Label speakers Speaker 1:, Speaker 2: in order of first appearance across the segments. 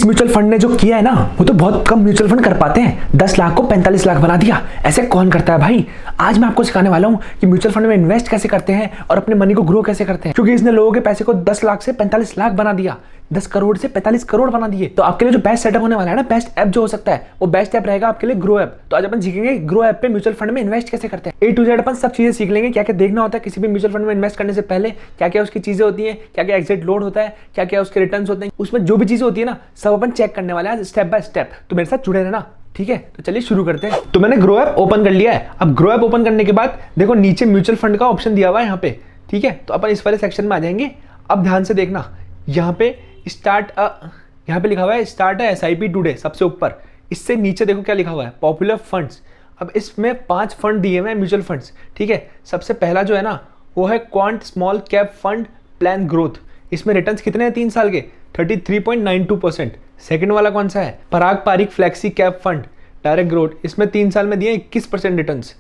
Speaker 1: इस mutual fund ने जो किया है ना, वो तो बहुत कम म्यूचुअल फंड कर पाते हैं। 10 लाख को 45 लाख बना दिया। ऐसे कौन करता है भाई? आज मैं आपको सिखाने वाला हूं कि म्यूचुअल फंड में इन्वेस्ट कैसे करते हैं और अपने मनी को ग्रो कैसे करते हैं, क्योंकि इसने लोगों के पैसे को 10 लाख से 45 लाख बना दिया, 10 करोड़ से 45 करोड़ बना दिए। तो आपके लिए जो बेस्ट सेटअप होने वाला है ना, बेस्ट ऐप जो हो सकता है, वो बेस्ट ऐप रहेगा आपके लिए ग्रो ऐप। तो आज अपन सीखेंगे ग्रो ऐप पे म्यूचुअल फंड में इन्वेस्ट कैसे करते हैं। A to Z अपन सब चीजें सीख लेंगे। क्या क्या देखना होता है किसी भी म्यूचुअल फंड में इन्वेस्ट करने से पहले, क्या क्या उसकी चीजें होती हैं, क्या क्या एग्जिट लोड होता है, क्या क्या उसके रिटर्न होते हैं, उसमें जो भी चीजें होती है ना, सब अपन चेक करने वाले हैं स्टेप बाय स्टेप। तो मेरे साथ जुड़े रहना, ठीक है? तो चलिए शुरू करते हैं। तो मैंने ग्रो ऐप ओपन कर लिया है। अब ग्रो ऐप ओपन करने के बाद देखो नीचे म्यूचुअल फंड का ऑप्शन दिया हुआ है यहाँ पे, ठीक है? तो अपन इस वाले सेक्शन में आ जाएंगे। अब ध्यान से देखना, यहाँ पे यहाँ पे लिखा हुआ है स्टार्ट SIP टुडे सबसे ऊपर। इससे नीचे देखो क्या लिखा हुआ है, पॉपुलर फंड्स। अब इसमें 5 फंड दिए हुए हैं म्यूचुअल फंड्स, ठीक है? सबसे पहला जो है ना, वो है quant small cap fund plan growth. इसमें रिटर्न्स कितने हैं 3 साल के? 33.92%। सेकंड वाला कौन सा है? Parag Parikh flexi cap fund direct growth. इसमें 3 साल में दिए 21% रिटर्न्स।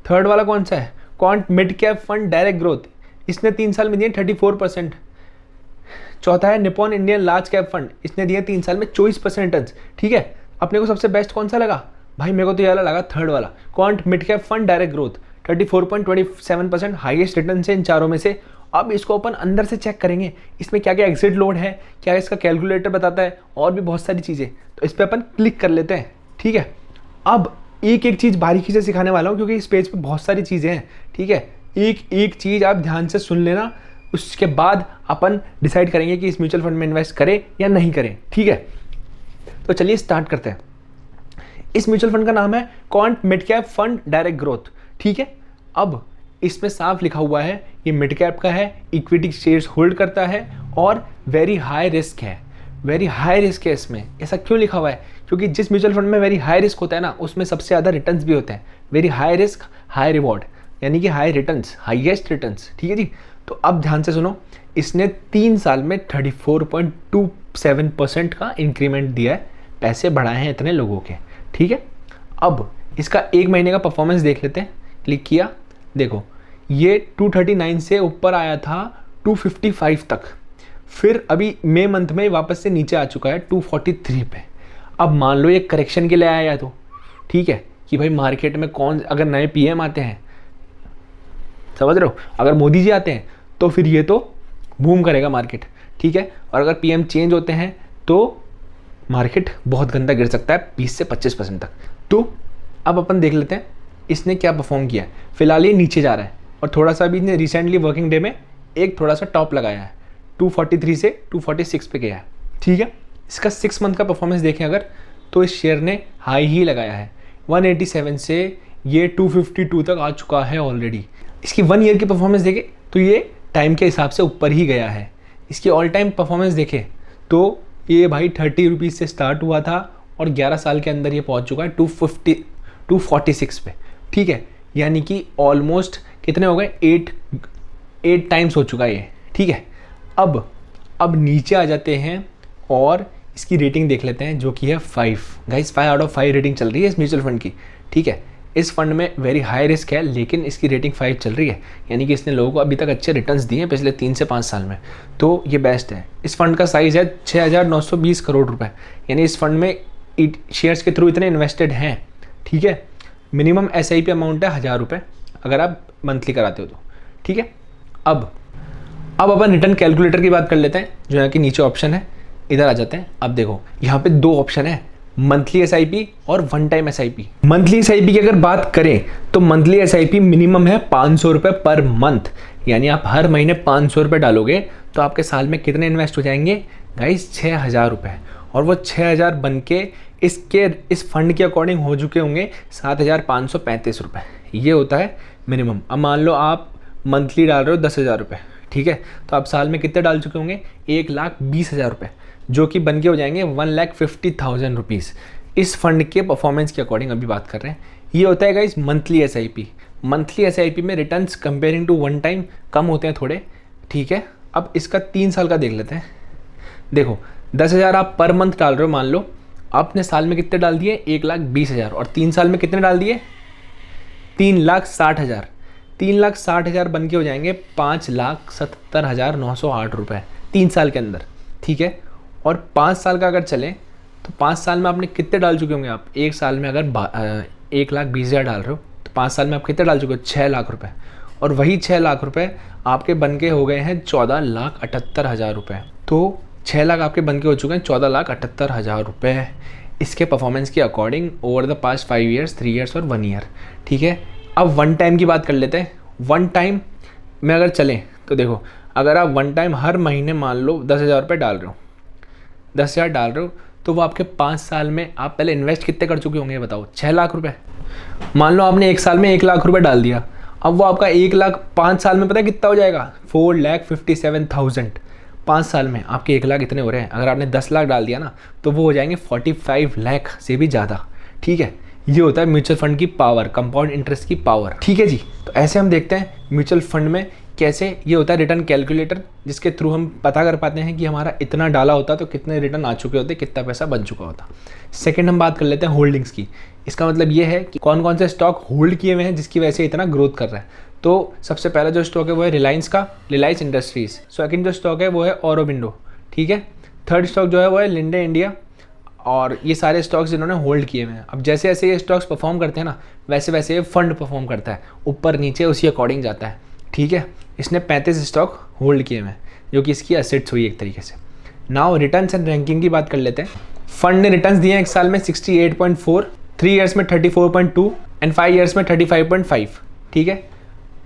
Speaker 1: थर्ड वाला कौन सा है? Quant mid cap fund direct growth. इसने 3 साल में दिए 34%। चौथा है Nippon Indian large cap fund. इसने दिए 3 साल में 24% रिटर्न्स, ठीक है? अपने को सबसे बेस्ट कौन सा लगा भाई? मेरे को तो यह लगा थर्ड वाला, quant mid cap fund direct growth. 34.27% highest return है इन चारों में से। अब इसको अपन अंदर से चेक करेंगे, इसमें क्या क्या एग्जिट लोड है, क्या इसका कैलकुलेटर बताता है, और भी बहुत सारी चीज़ें। तो इस पर अपन क्लिक कर लेते हैं, ठीक है? अब एक एक चीज़ बारीकी से सिखाने वाला हूँ, क्योंकि इस पेज पे बहुत सारी चीज़ें हैं, ठीक है? एक एक चीज़ आप ध्यान से सुन लेना, उसके बाद अपन डिसाइड करेंगे कि इस म्यूचुअल फंड में इन्वेस्ट करें या नहीं करें, ठीक है? तो चलिए स्टार्ट करते हैं। इस म्यूचुअल फंड का नाम है quant mid cap fund direct growth, ठीक है? अब इसमें साफ लिखा हुआ है ये मिड कैप का है, इक्विटी शेयर्स होल्ड करता है और वेरी हाई रिस्क है। वेरी हाई रिस्क है इसमें। ऐसा क्यों लिखा हुआ है? क्योंकि जिस म्यूचुअल फंड में वेरी हाई रिस्क होता है ना, उसमें सबसे ज़्यादा रिटर्न्स भी होते हैं। Very high risk high reward, यानी कि हाई रिटर्न्स, हाईएस्ट रिटर्न्स, ठीक है जी? तो अब ध्यान से सुनो, इसने 3 साल में 34.27% का इंक्रीमेंट दिया है, पैसे बढ़ाए हैं इतने लोगों के, ठीक है? अब इसका 1 महीने का परफॉर्मेंस देख लेते हैं। क्लिक किया, देखो ये 239 से ऊपर आया था 255 तक, फिर अभी मई मंथ में वापस से नीचे आ चुका है 243 पे। अब मान लो ये करेक्शन के लिए आया है, तो ठीक है कि भाई मार्केट में कौन, अगर नए PM आते हैं, समझ रहे हो, अगर मोदी जी आते हैं तो फिर ये तो बूम करेगा मार्केट, ठीक है? और अगर PM चेंज होते हैं तो मार्केट बहुत गंदा गिर सकता है 20 से 25% तक। तो अब अपन देख लेते हैं इसने क्या परफॉर्म किया है। फिलहाल ये नीचे जा रहा है और थोड़ा सा भी इसने रिसेंटली वर्किंग डे में एक थोड़ा सा टॉप लगाया है, 243 से 246 पे गया है, ठीक है? इसका 6 मंथ का परफॉर्मेंस देखें अगर, तो इस शेयर ने हाई ही लगाया है। 187 से ये 252 तक आ चुका है ऑलरेडी। इसकी 1 ईयर की परफॉर्मेंस देखें तो ये टाइम के हिसाब से ऊपर ही गया है। इसकी ऑल टाइम परफॉर्मेंस देखें तो ये भाई 30 रुपीज़ से स्टार्ट हुआ था और 11 साल के अंदर ये पहुंच चुका है 246 पे, ठीक है? यानी कि ऑलमोस्ट कितने हो गए, 8 टाइम्स हो चुका है ये, ठीक है? अब नीचे आ जाते हैं और इसकी रेटिंग देख लेते हैं, जो कि है 5। गाइस 5 आउट ऑफ 5 रेटिंग चल रही है इस म्यूचुअल फंड की, ठीक है? इस फंड में वेरी हाई रिस्क है, लेकिन इसकी रेटिंग 5 चल रही है, यानी कि इसने लोगों को अभी तक अच्छे रिटर्न्स दिए हैं पिछले 3 से 5 साल में, तो ये बेस्ट है। इस फंड का साइज़ है 6,920 करोड़ रुपए, यानी इस फंड में शेयर्स के थ्रू इतने इन्वेस्टेड हैं, ठीक है? मिनिमम SIP अमाउंट है 1000 रुपये, अगर आप मंथली कराते हो तो, ठीक है? अब अपन रिटर्न कैलकुलेटर की बात कर लेते हैं, जो यहाँ कि नीचे ऑप्शन है, इधर आ जाते हैं। अब देखो यहाँ पे 2 ऑप्शन है, मंथली SIP और one time SIP। Monthly SIP की अगर बात करें तो मंथली SIP मिनिमम है 500 रुपये पर मंथ, यानी आप हर महीने 500 रुपये डालोगे तो आपके साल में कितने इन्वेस्ट हो जाएंगे गाइस? 6000 रुपये। और वो 6000 बन के इस फंड के अकॉर्डिंग हो चुके होंगे 7535 रुपये। ये होता है मिनिमम। अब मान लो आप मंथली डाल रहे हो 10,000 रुपये, ठीक है? तो आप साल में कितने डाल चुके होंगे? 1,20,000 रुपये, जो कि बन के हो जाएंगे 1,50,000 रुपीज़। इस फंड के परफॉर्मेंस के अकॉर्डिंग अभी बात कर रहे हैं। ये होता है guys monthly SIP। Monthly SIP में returns comparing to one time कम होते हैं थोड़े, ठीक है? अब इसका 3 साल का देख लेते हैं। देखो 10,000 आप पर मंथ डाल रहे हो, मान लो आपने साल में कितने डाल दिए? 1,20,000, और 3 साल में कितने डाल दिए? 3,60,000। 3,60,000 बन के हो जाएंगे 5,70,908 रुपये 3 साल के अंदर, ठीक है? और 5 साल का अगर चले तो 5 साल में आपने कितने डाल चुके होंगे आप? एक साल में अगर 1,20,000 डाल रहे हो तो 5 साल में आप कितने डाल चुके हो? 6 लाख रुपए। और वही 6 लाख रुपए आपके बन के हो गए हैं 14,78,000 रुपये। तो 6 लाख आपके बन के हो चुके हैं 14,78,000 रुपये इसके परफॉर्मेंस के according over the past 5 years, 3 years और 1 ईयर। ठीक है, अब वन टाइम की बात कर लेते हैं। वन टाइम में अगर चलें तो देखो, अगर आप वन टाइम हर महीने मान लो 10,000 रुपये डाल रहे हो, 10,000 डाल रहे हो, तो वो आपके 5 साल में आप पहले इन्वेस्ट कितने कर चुके होंगे बताओ? 6 लाख रुपये। मान लो आपने एक साल में 1 लाख रुपये डाल दिया, अब वो आपका 1 लाख 5 साल में पता है कितना हो जाएगा? 4,57,000। 5 साल में आपके 1 लाख इतने हो रहे हैं। अगर आपने 10 लाख डाल दिया ना तो वो हो जाएंगे 45 लाख से भी ज़्यादा। ठीक है, ये होता है म्यूचुअल फंड की पावर, कंपाउंड इंटरेस्ट की पावर। ठीक है जी, तो ऐसे हम देखते हैं म्यूचुअल फंड में कैसे ये होता है रिटर्न कैलकुलेटर, जिसके थ्रू हम पता कर पाते हैं कि हमारा इतना डाला होता तो कितने रिटर्न आ चुके होते, कितना पैसा बन चुका होता। सेकंड हम बात कर लेते हैं होल्डिंग्स की। इसका मतलब ये है कि कौन कौन से स्टॉक होल्ड किए हुए हैं जिसकी वजह से इतना ग्रोथ कर रहा है। तो सबसे पहला जो स्टॉक है वो है रिलायंस का, रिलायंस इंडस्ट्रीज। सेकंड जो स्टॉक है वो है ऑरोबिंदो। ठीक है, थर्ड स्टॉक जो है वो है लिंडे इंडिया। और ये सारे स्टॉक्स इन्होंने होल्ड किए हुए हैं। अब जैसे जैसे ये स्टॉक्स परफॉर्म करते हैं ना, वैसे वैसे ये फंड परफॉर्म करता है, ऊपर नीचे उसी अकॉर्डिंग जाता है। ठीक है, इसने 35 स्टॉक होल्ड किए हुए हैं जो कि इसकी एसेट्स हुई एक तरीके से। नाउ रिटर्न्स एंड रैंकिंग की बात कर लेते हैं। फंड ने रिटर्न्स दिए हैं एक साल में 68.4, 3 ईयर्स में 34.2 एंड 5 ईयर्स में 35.5। ठीक है,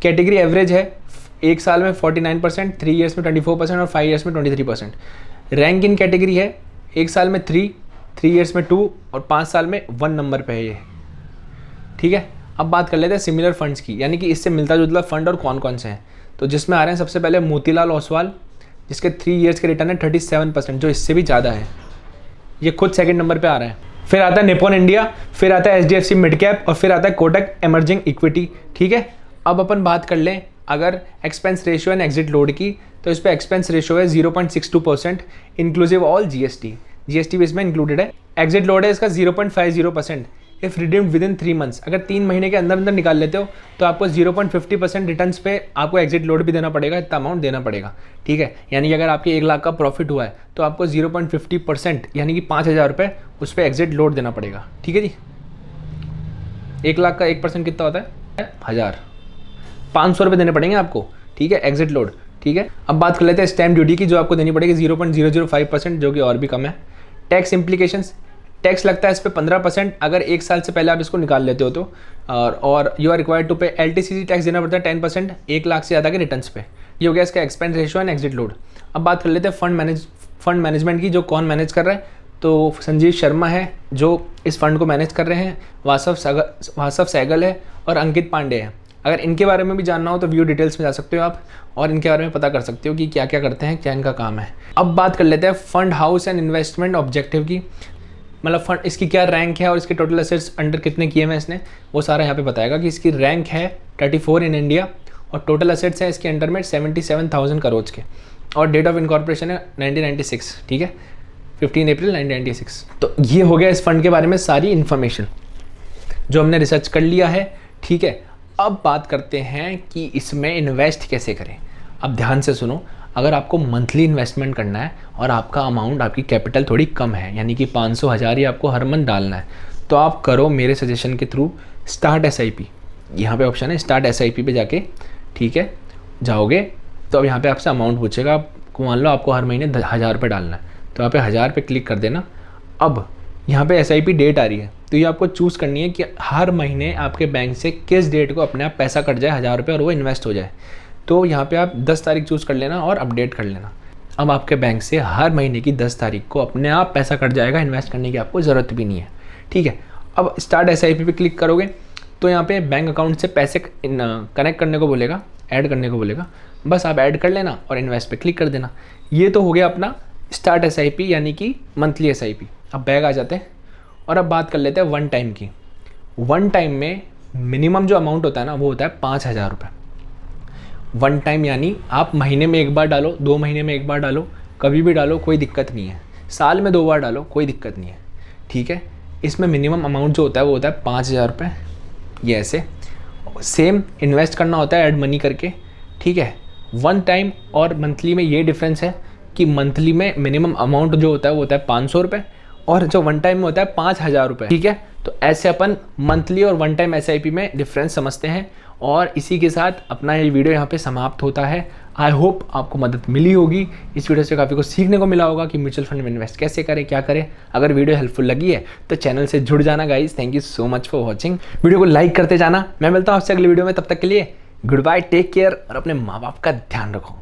Speaker 1: कैटेगरी एवरेज है एक साल में 49%, 3 ईयर्स में 24% और 5 ईयर्स में 23%। रैंक इन कैटेगरी है एक साल में 3 ईयर्स में 2 और 5 साल में 1 नंबर पे है ये। ठीक है, अब बात कर लेते हैं सिमिलर फंड्स की, यानी कि इससे मिलता जुलता फंड और कौन कौन से हैं। तो जिसमें आ रहे हैं सबसे पहले मोतीलाल ओसवाल, जिसके 3 ईयर्स के रिटर्न है 37%, जो इससे भी ज़्यादा है, ये खुद सेकंड नंबर पे आ रहा है। फिर आता है निपॉन इंडिया, फिर आता है HDFC मिड कैप और फिर आता है कोटक इमर्जिंग इक्विटी। ठीक है, अब अपन बात कर लें अगर expense ratio and exit load की, तो इस पर एक्सपेंस रेशियो है 0.62% इंक्लूसिव ऑल जीएसटी भी इसमें इंक्लूडेड है। एग्जिट लोड है इसका 0.50%। If redeemed with in 3 months, अगर 3 महीने के अंदर अंदर निकाल लेते हो तो आपको 0.50% रिटर्न्स पे आपको एग्जिट लोड भी देना पड़ेगा, इतना अमाउंट देना पड़ेगा। ठीक है, यानी कि अगर आपके 1 लाख का प्रॉफिट हुआ है तो आपको 0.50% यानी कि 5,000 रुपये उस पर एग्जिट लोड देना पड़ेगा। ठीक है जी, 1 लाख का 1% कितना होता है? 1,000, 500 रुपये देने पड़ेंगे आपको। ठीक है, एग्जिट लोड। ठीक है, अब बात कर लेते हैं स्टैम्प ड्यूटी की, जो आपको देनी पड़ेगी 0.005%, जो कि और भी कम है। टैक्स इम्प्लीकेशंस, टैक्स लगता है इस पर 15% अगर 1 साल से पहले आप इसको निकाल लेते हो तो। और यू आर रिक्वायर्ड टू पे LTCC टैक्स देना पड़ता है 10% 1 लाख से ज़्यादा के रिटर्न्स पे। ये हो गया इसका expense ratio and exit load. अब बात कर लेते हैं फंड मैनेजमेंट की, जो कौन मैनेज कर रहा है। तो संजीव शर्मा है जो इस फंड को मैनेज कर रहे हैं, वासव सहगल है और अंकित पांडे है। अगर इनके बारे में भी जानना हो तो व्यू डिटेल्स में जा सकते हो आप और इनके बारे में पता कर सकते हो कि क्या क्या करते हैं, क्या इनका काम है। अब बात कर लेते हैं fund house and investment objective की, मतलब फंड इसकी क्या रैंक है और इसके टोटल एसेट्स अंडर कितने किए हैं इसने, वो सारा यहाँ पे बताएगा। कि इसकी रैंक है 34 इन इंडिया और टोटल एसेट्स है इसके अंडर में 77,000 करोड़ के, और डेट ऑफ इनकॉर्पोरेशन है 1996। ठीक है, 15 अप्रैल 1996। तो ये हो गया इस फंड के बारे में सारी इन्फॉर्मेशन जो हमने रिसर्च कर लिया है। ठीक है, अब बात करते हैं कि इसमें इन्वेस्ट कैसे करें। अब ध्यान से सुनो, अगर आपको मंथली इन्वेस्टमेंट करना है और आपका अमाउंट, आपकी कैपिटल थोड़ी कम है, यानी कि 500 हज़ार ही आपको हर मंथ डालना है, तो आप करो मेरे सजेशन के थ्रू स्टार्ट SIP। यहाँ पे ऑप्शन है स्टार्ट SIP पे जाके, ठीक है, जाओगे तो अब यहाँ पे आपसे अमाउंट पूछेगा। आपको मान लो आपको हर महीने 1,000 रुपये डालना है, तो यहाँ पे 1,000 पे क्लिक कर देना। अब यहाँ पे SIP डेट आ रही है, तो ये आपको चूज़ करनी है कि हर महीने आपके बैंक से किस डेट को अपने आप पैसा कट जाए 1,000 रुपये और वो इन्वेस्ट हो जाए। तो यहाँ पे आप 10 तारीख चूज़ कर लेना और अपडेट कर लेना। अब आपके बैंक से हर महीने की 10 तारीख को अपने आप पैसा कट जाएगा, इन्वेस्ट करने की आपको ज़रूरत भी नहीं है। ठीक है, अब स्टार्ट SIP पे क्लिक करोगे तो यहाँ पे बैंक अकाउंट से पैसे कनेक्ट करने को बोलेगा, ऐड करने को बोलेगा। बस आप ऐड कर लेना और इन्वेस्ट पे क्लिक कर देना। ये तो हो गया अपना स्टार्ट SIP यानी कि मंथली SIP। अब बैग आ जाते हैं और अब बात कर लेते हैं वन टाइम की। वन टाइम में मिनिमम जो अमाउंट होता है ना, वो होता है 5,000 रुपये। वन टाइम यानी आप महीने में एक बार डालो, 2 महीने में एक बार डालो, कभी भी डालो, कोई दिक्कत नहीं है। साल में 2 बार डालो, कोई दिक्कत नहीं है। ठीक है, इसमें मिनिमम अमाउंट जो होता है वो होता है 5,000 रुपये। ये ऐसे सेम इन्वेस्ट करना होता है ऐड मनी करके। ठीक है, वन टाइम और मंथली में ये डिफरेंस है कि मंथली में मिनिमम अमाउंट जो होता है वो होता है 500 रुपये और जो वन टाइम में होता है 5000 रुपये, ठीक है। तो ऐसे अपन मंथली और वन टाइम SIP में डिफरेंस समझते हैं और इसी के साथ अपना ये वीडियो यहाँ पे समाप्त होता है। आई होप आपको मदद मिली होगी, इस वीडियो से काफ़ी कुछ सीखने को मिला होगा कि म्यूचुअल फंड में इन्वेस्ट कैसे करें, क्या करें। अगर वीडियो हेल्पफुल लगी है तो चैनल से जुड़ जाना guys. Thank you so much for watching, video को लाइक करते जाना। मैं मिलता हूँ आपसे अगले वीडियो में, तब तक के लिए गुड बाय, टेक केयर और अपने माँ बाप का ध्यान रखो।